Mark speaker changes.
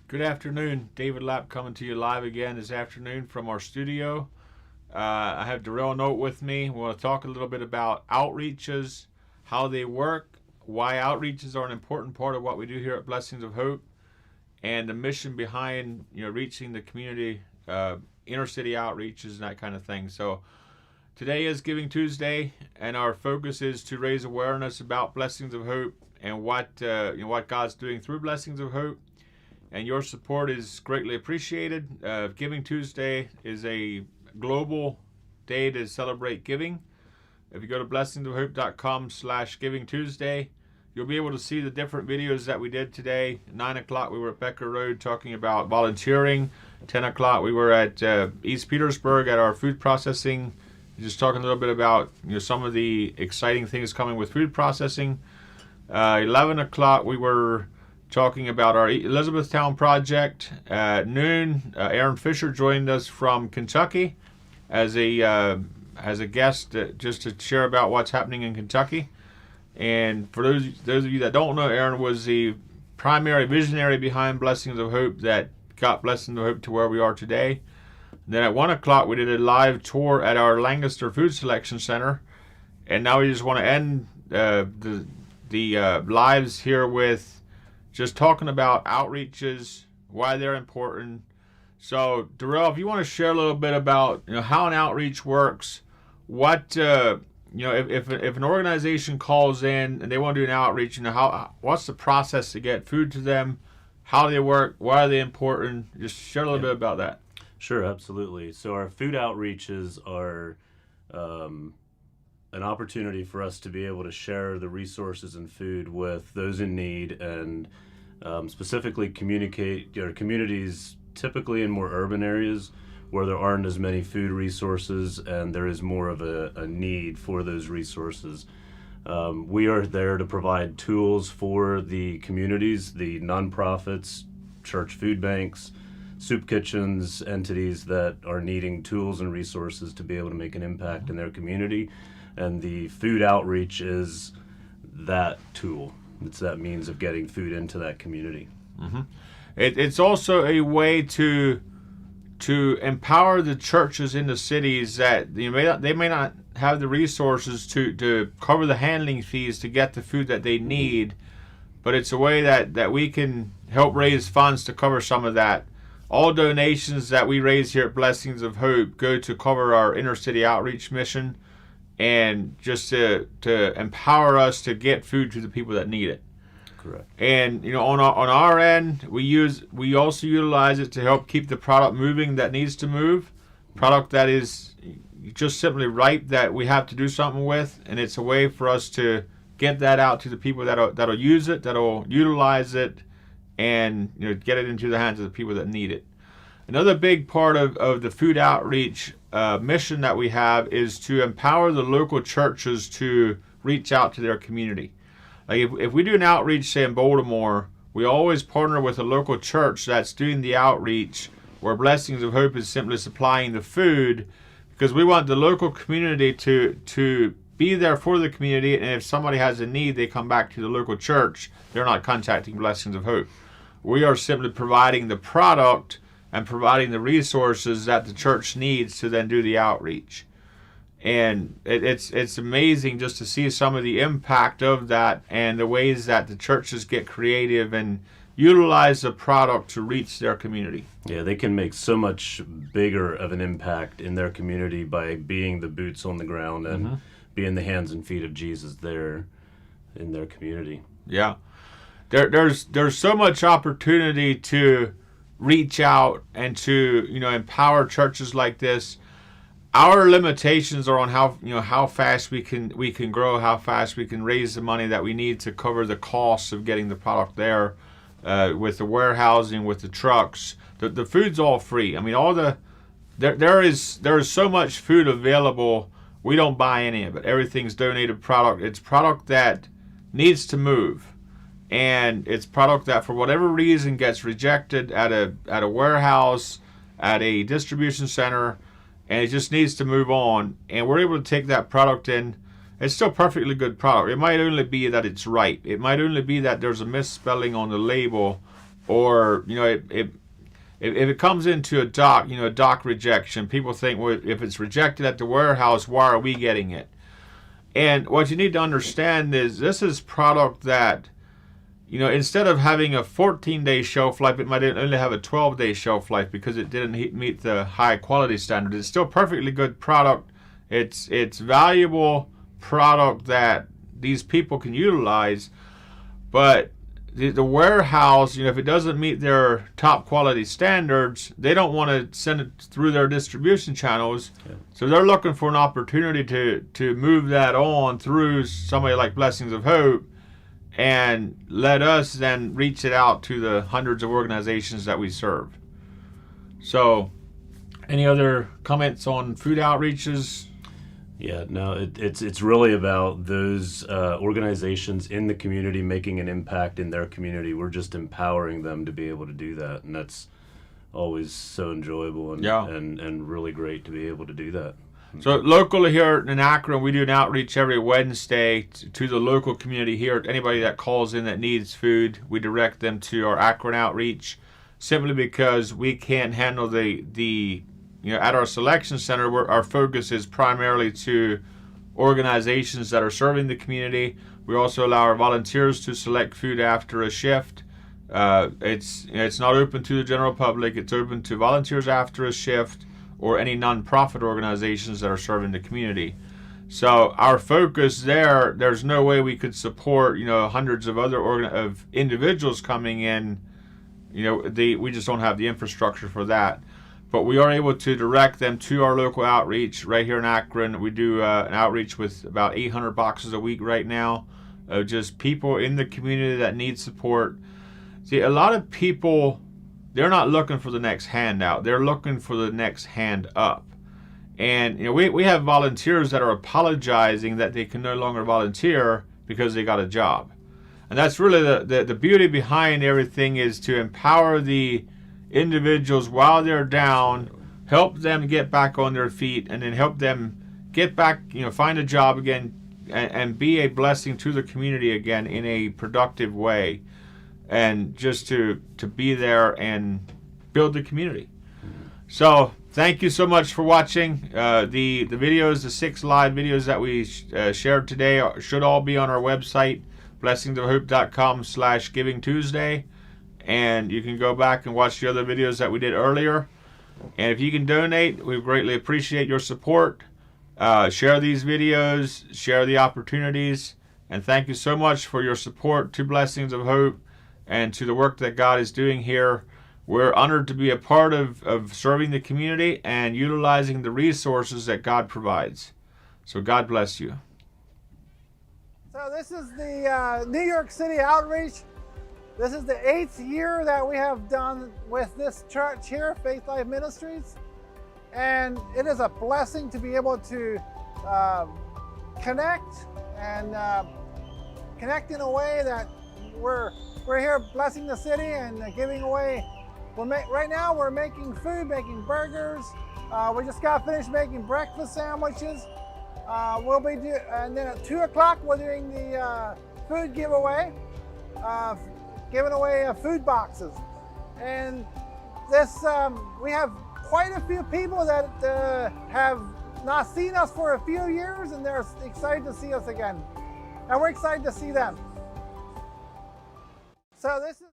Speaker 1: Good afternoon. David Lapp coming to you live again this afternoon from our studio. I have Durrell and Nolt with me. We want to talk a little bit about outreaches, how they work, why outreaches are an important part of what we do here at Blessings of Hope, and the mission behind reaching the community, inner city outreaches and that kind of thing. So today is Giving Tuesday, and our focus is to raise awareness about Blessings of Hope and what God's doing through Blessings of Hope. And your support is greatly appreciated. Giving Tuesday is a global day to celebrate giving. If you go to blessingsofhope.com/Giving Tuesday, you'll be able to see the different videos that we did today. At 9 o'clock, we were at Becker Road talking about volunteering. 10 o'clock, we were at East Petersburg at our food processing, just talking a little bit about some of the exciting things coming with food processing. 11 o'clock, we were talking about our Elizabethtown project. At noon, Aaron Fisher joined us from Kentucky as a guest just to share about what's happening in Kentucky. And for those of you that don't know, Aaron was the primary visionary behind Blessings of Hope that got Blessings of Hope to where we are today. Then at 1 o'clock, we did a live tour at our Lancaster Food Selection Center. And now we just want to end the lives here with just talking about outreaches, why they're important. So, Durrell, if you want to share a little bit about how an outreach works, what if an organization calls in and they want to do an outreach, what's the process to get food to them, how they work, why are they important? Just share a little bit about that.
Speaker 2: Sure, absolutely. So our food outreaches are an opportunity for us to be able to share the resources and food with those in need and specifically communicate communities typically in more urban areas where there aren't as many food resources and there is more of a need for those resources. We are there to provide tools for the communities, the nonprofits, church food banks, soup kitchens, entities that are needing tools and resources to be able to make an impact in their community. And the food outreach is that tool. It's that means of getting food into that community.
Speaker 1: Mm-hmm. It's also a way to empower the churches in the cities that they may not have the resources to cover the handling fees to get the food that they need, but it's a way that we can help raise funds to cover some of that. All donations that we raise here at Blessings of Hope go to cover our inner city outreach mission and just to empower us to get food to the people that need it.
Speaker 2: Correct.
Speaker 1: And on our end, we also utilize it to help keep the product moving that needs to move, product that is just simply ripe that we have to do something with, and it's a way for us to get that out to the people that'll use it, that'll utilize it, and get it into the hands of the people that need it. Another big part of the food outreach mission that we have is to empower the local churches to reach out to their community. Like if we do an outreach, say in Baltimore, we always partner with a local church that's doing the outreach, where Blessings of Hope is simply supplying the food, because we want the local community to be there for the community, and if somebody has a need, they come back to the local church. They're not contacting Blessings of Hope. We are simply providing the product and providing the resources that the church needs to then do the outreach. And it's amazing just to see some of the impact of that and the ways that the churches get creative and utilize the product to reach their community.
Speaker 2: Yeah, they can make so much bigger of an impact in their community by being the boots on the ground and being the hands and feet of Jesus there in their community.
Speaker 1: Yeah. There's so much opportunity to reach out and to empower churches like this. Our limitations are on how fast we can grow, how fast we can raise the money that we need to cover the costs of getting the product there, with the warehousing, with the trucks. The food's all free. I mean, there is so much food available. We don't buy any of it. Everything's donated product. It's product that needs to move. And it's product that for whatever reason gets rejected at a warehouse, at a distribution center, and it just needs to move on. And we're able to take that product in. It's still perfectly good product. It might only be that it's ripe. It might only be that there's a misspelling on the label, or if it comes into a dock, a dock rejection, people think, well, if it's rejected at the warehouse, why are we getting it? And what you need to understand is this is product that, instead of having a 14-day shelf life, it might only have a 12-day shelf life because it didn't meet the high quality standard. It's still perfectly good product. It's valuable product that these people can utilize, but the warehouse, if it doesn't meet their top quality standards, they don't want to send it through their distribution channels. Yeah. So they're looking for an opportunity to move that on through somebody like Blessings of Hope, and let us then reach it out to the hundreds of organizations that we serve. So, any other comments on food outreaches?
Speaker 2: Yeah, no, it's really about those organizations in the community making an impact in their community. We're just empowering them to be able to do that, and that's always so enjoyable and really great to be able to do that.
Speaker 1: So locally here in Akron, we do an outreach every Wednesday to the local community here. Anybody that calls in that needs food, we direct them to our Akron outreach, simply because we can't handle the at our selection center, where our focus is primarily to organizations that are serving the community. We also allow our volunteers to select food after a shift. It's not open to the general public. It's open to volunteers after a shift or any nonprofit organizations that are serving the community. So our focus there's no way we could support hundreds of other of individuals coming in. We just don't have the infrastructure for that. But we are able to direct them to our local outreach right here in Akron. We do an outreach with about 800 boxes a week right now of just people in the community that need support. See, a lot of people, they're not looking for the next handout. They're looking for the next hand up. And we have volunteers that are apologizing that they can no longer volunteer because they got a job. And that's really the beauty behind everything, is to empower the individuals while they're down, help them get back on their feet, and then help them get back, find a job again, and be a blessing to the community again in a productive way, and just to be there and build the community. So thank you so much for watching. The videos, the 6 live videos that we shared today should all be on our website, blessingsofhope.com/Giving Tuesday. And you can go back and watch the other videos that we did earlier. And if you can donate, we greatly appreciate your support. Share these videos, share the opportunities, and thank you so much for your support to Blessings of Hope and to the work that God is doing here. We're honored to be a part of serving the community and utilizing the resources that God provides. So God bless you.
Speaker 3: So this is the New York City outreach. This is the 8th year that we have done with this church here, Faith Life Ministries. And it is a blessing to be able to connect and connect in a way that we're here blessing the city and giving away. Right now we're making food, making burgers. We just got finished making breakfast sandwiches. And then at 2 o'clock we're doing the food giveaway. Giving away food boxes, and this we have quite a few people that have not seen us for a few years, and they're excited to see us again, and we're excited to see them. So this is